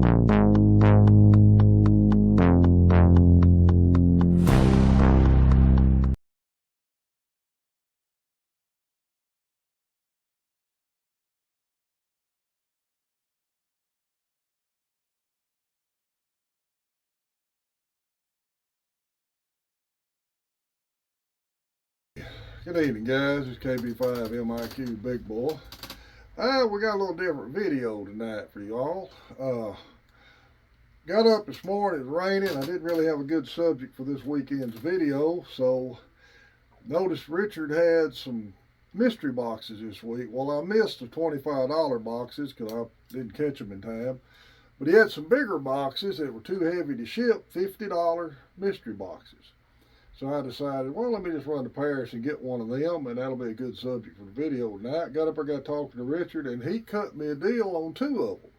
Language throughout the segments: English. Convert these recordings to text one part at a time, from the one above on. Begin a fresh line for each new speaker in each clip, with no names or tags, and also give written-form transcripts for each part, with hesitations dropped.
Good evening, guys. It's KB5 MIQ Big Boy. We got a little different video tonight for y'all. Got up this morning, it was raining. I didn't really have a good subject for this weekend's video, so noticed Richard had some mystery boxes this week. Well, I missed the $25 boxes because I didn't catch them in time. But he had some bigger boxes that were too heavy to ship, $50 mystery boxes. So I decided, well, let me just run to Paris and get one of them, and that'll be a good subject for the video tonight. Got up there, got talking to Richard, and he cut me a deal on 2 of them.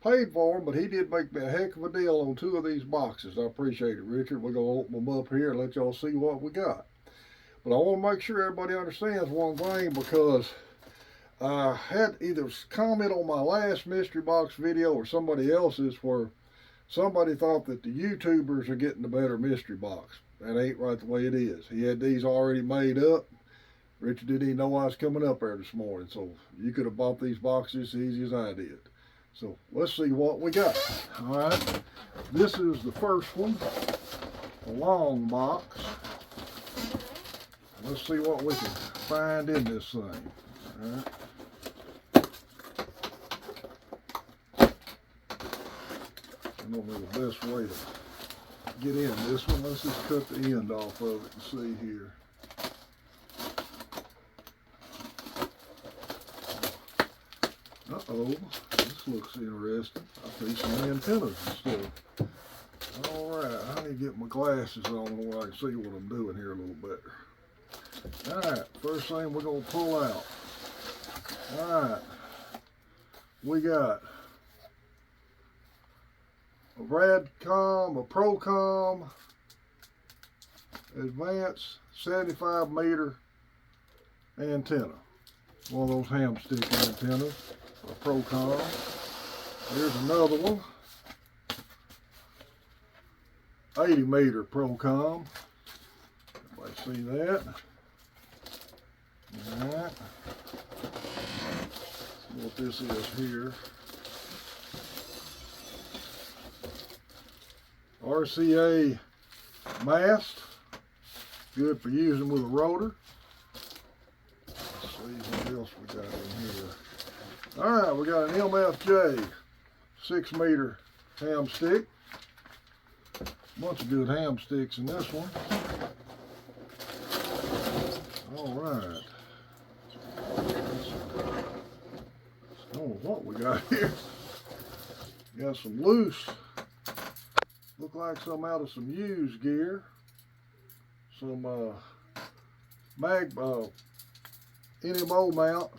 Paid for them, but he did make me a heck of a deal on 2 of these boxes. I appreciate it, Richard. We're going to open them up here and let y'all see what we got. But I want to make sure everybody understands one thing, because I had either comment on my last mystery box video or somebody else's where somebody thought that the YouTubers are getting the better mystery box. That ain't right the way it is. He had these already made up. Richard didn't even know I was coming up there this morning, so you could have bought these boxes as easy as I did. So let's see what we got. All right, this is the first one, a long box. Let's see what we can find in this thing. All right. I don't know the best way to get in this one. Let's just cut the end off of it and see here. Uh-oh, this looks interesting. I see some antennas and stuff. Alright, I need to get my glasses on so I can see what I'm doing here a little better. Alright, first thing we're going to pull out. Alright, we got a Radcom, a Procom, advanced 75 meter antenna. One of those ham stick antennas, a Procom. Here's another one, 80 meter Procom. Everybody see that? Alright. See what this is here. RCA mast, good for using with a rotor. Let's see what else we got in here. Alright, we got an MFJ 6 meter ham stick. Bunch of good ham sticks in this one. Alright. I don't know what we got here. Got some loose, look like some out of some used gear. Some NMO mount.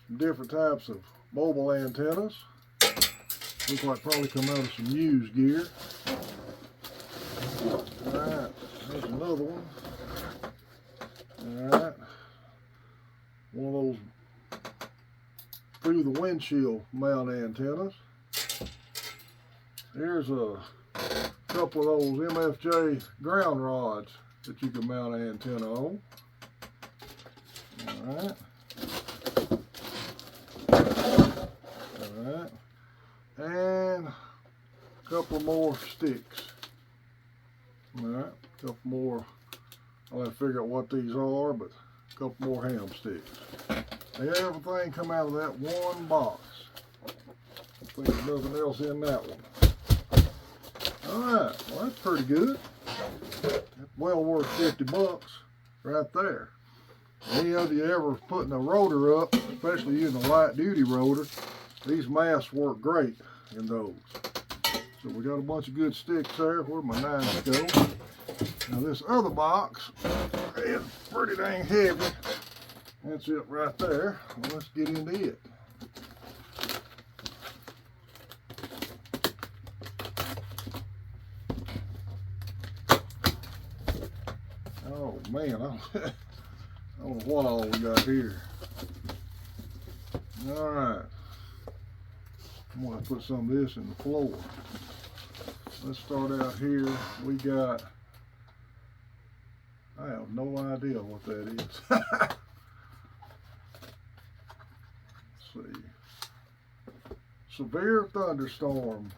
Some different types of mobile antennas. Look like probably come out of some used gear. Alright, there's another one. Alright. One of those through the windshield mount antennas. Here's a couple of those MFJ ground rods that you can mount an antenna on. Alright. Alright. And a couple more sticks. Alright. A couple more. I'll have to figure out what these are, but a couple more ham sticks. Everything come out of that one box. I think there's nothing else in that one. Alright, well that's pretty good. That's well worth 50 bucks right there. Any of you ever putting a rotor up, especially using a light duty rotor, these masts work great in those. So we got a bunch of good sticks there. Where'd my knives go? Now this other box is pretty dang heavy. That's it right there. Well, let's get into it. Oh man, I don't know what all we got here. Alright. I'm going to put some of this in the floor. Let's start out here. We got, I have no idea what that is. Let's see. Severe thunderstorm.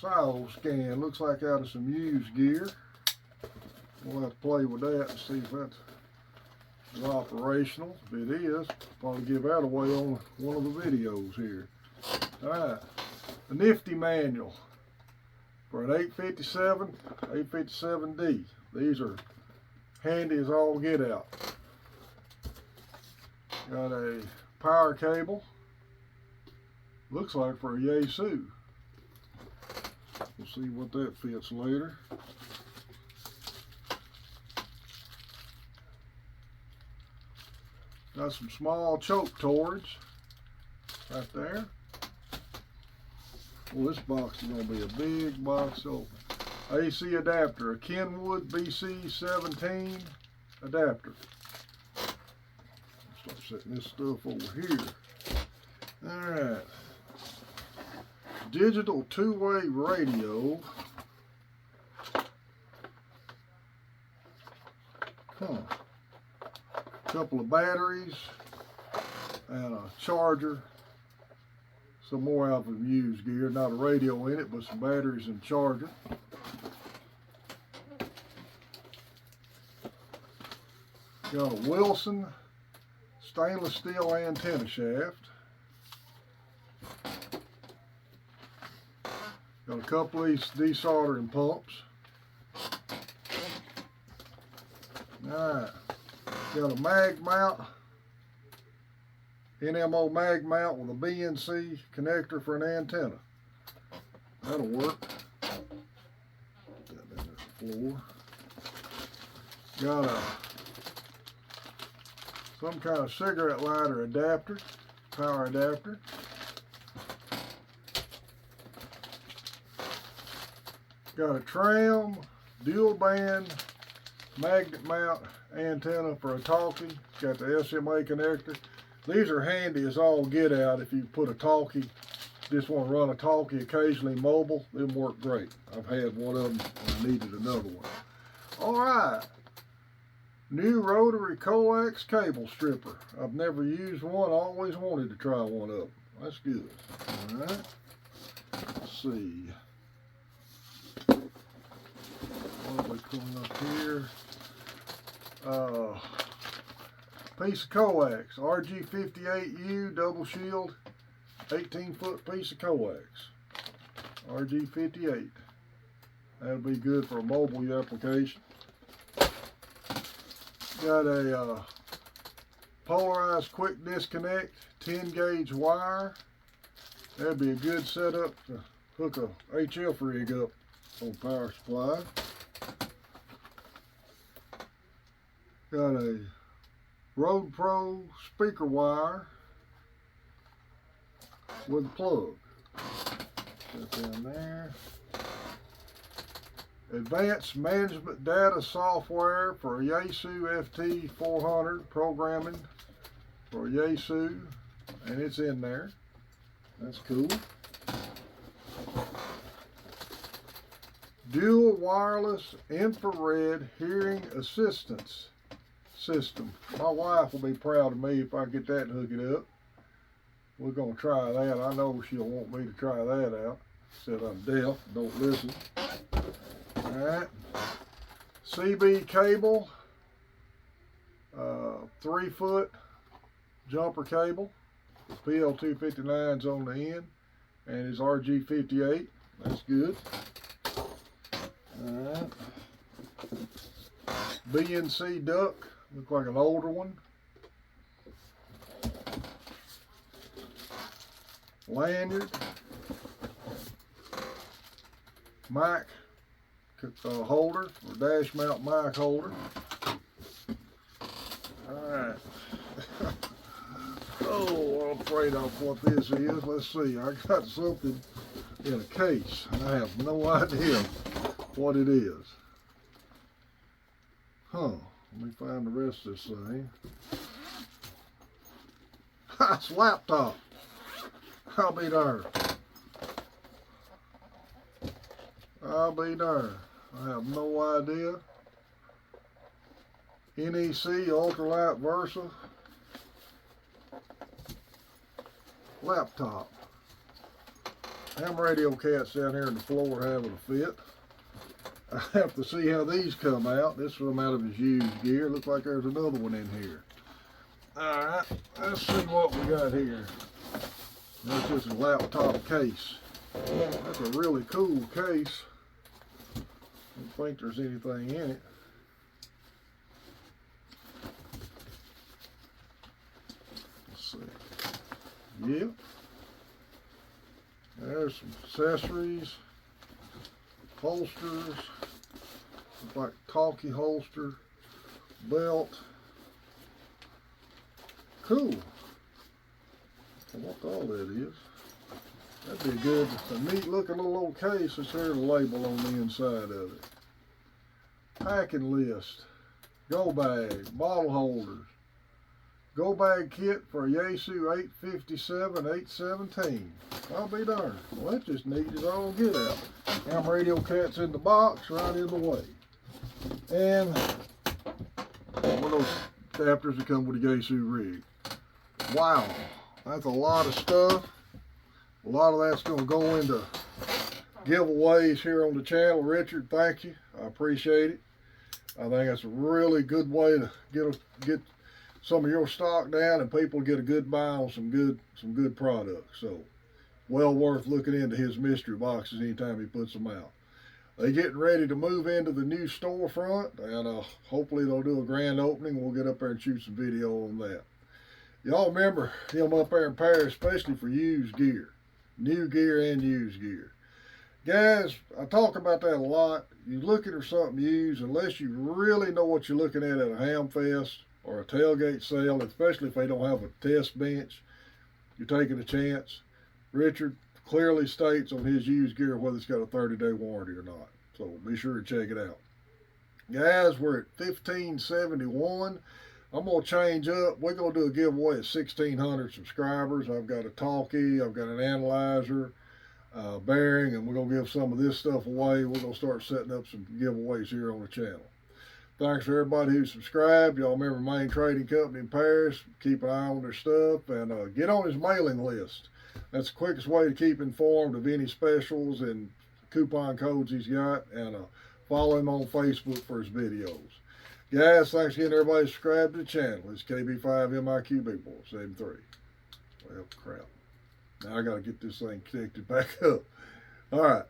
SIO scan. Looks like out of some used gear. We'll have to play with that and see if that's operational. If it is, probably give that away on one of the videos here. Alright, a nifty manual for an 857, 857D. These are handy as all get out. Got a power cable. Looks like for a Yaesu. We'll see what that fits later. Got some small choke torch right there. Well, this box is going to be a big box open. AC adapter, a Kenwood BC17 adapter. Start setting this stuff over here. Alright. Digital two-way radio. Couple of batteries and a charger. Some more out of used gear. Not a radio in it, but some batteries and charger. Got a Wilson stainless steel antenna shaft. Got a couple of these desoldering pumps. Alright. Got a mag mount, NMO mag mount with a BNC connector for an antenna. That'll work. Put that down at the floor. Got some kind of cigarette lighter adapter, power adapter. Got a tram, dual band, magnet mount antenna for a talkie. Got the SMA connector. These are handy as all get out. If you put a talkie, just want to run a talkie occasionally mobile, they'll work great. I've had one of them and I needed another one. Alright, new rotary coax cable stripper. I've never used one, always wanted to try one of them. That's good. Alright, let's see. What are we pulling up here? Piece of coax, RG58U double shield, 18-foot piece of coax, RG58. That'll be good for a mobile application. Got a polarized quick disconnect, 10-gauge wire. That'd be a good setup to hook a HF rig up on power supply. Got a Road Pro speaker wire with a plug. Put that down there. Advanced management data software for a Yaesu FT400 programming for a Yaesu, and it's in there. That's cool. Dual wireless infrared hearing assistance system. My wife will be proud of me if I get that and hook it up. We're going to try that. I know she'll want me to try that out. Said I'm deaf, don't listen. Alright. CB cable. 3-foot jumper cable. PL259's on the end. And it's RG58. That's good. Alright. BNC duct. Look like an older one. Lanyard. Mic holder, or dash mount mic holder. Alright. Oh, I'm afraid of what this is. Let's see. I got something in a case. I have no idea what it is. Huh. Let me find the rest of this thing. It's a laptop. I'll be darned. I'll be darned. I have no idea. NEC Ultralight Versa laptop. Ham Radio Cat's down here on the floor having a fit. I have to see how these come out. This one out of his used gear. Looks like there's another one in here. Alright, let's see what we got here. That's just a laptop case. That's a really cool case. I don't think there's anything in it. Let's see. Yep. There's some accessories, holsters, like talkie holster, belt. Cool. I wonder what all that is. That'd be good. It's a neat looking little old case. There's a label on the inside of it. Packing list, go bag, bottle holders, go bag kit for a Yaesu 857, 817. I'll be darned. Well, that's just neat as all get out. Ham Radio Cat's in the box, right in the way. And one of those adapters that come with the Yaesu rig. Wow, that's a lot of stuff. A lot of that's going to go into giveaways here on the channel. Richard, thank you. I appreciate it. I think that's a really good way to get some of your stock down and people get a good buy on some good products. So well worth looking into his mystery boxes anytime he puts them out. They're getting ready to move into the new storefront, and hopefully they'll do a grand opening. We'll get up there and shoot some video on that. Y'all remember him up there in Paris, especially for used gear. New gear and used gear. Guys, I talk about that a lot. You looking for something used, unless you really know what you're looking at a ham fest or a tailgate sale, especially if they don't have a test bench, you're taking a chance. Richard clearly states on his used gear whether it's got a 30-day warranty or not. So be sure to check it out. Guys, we're at 1571. I'm going to change up. We're going to do a giveaway at 1,600 subscribers. I've got a talkie, I've got an analyzer, bearing, and we're going to give some of this stuff away. We're going to start setting up some giveaways here on the channel. Thanks for everybody who subscribed. Y'all remember Main Trading Company in Paris. Keep an eye on their stuff and get on his mailing list. That's the quickest way to keep informed of any specials and coupon codes he's got, and follow him on Facebook for his videos. Guys, thanks again everybody subscribe to the channel. It's KB5MIQB473. Well, crap. Now I got to get this thing connected back up. All right,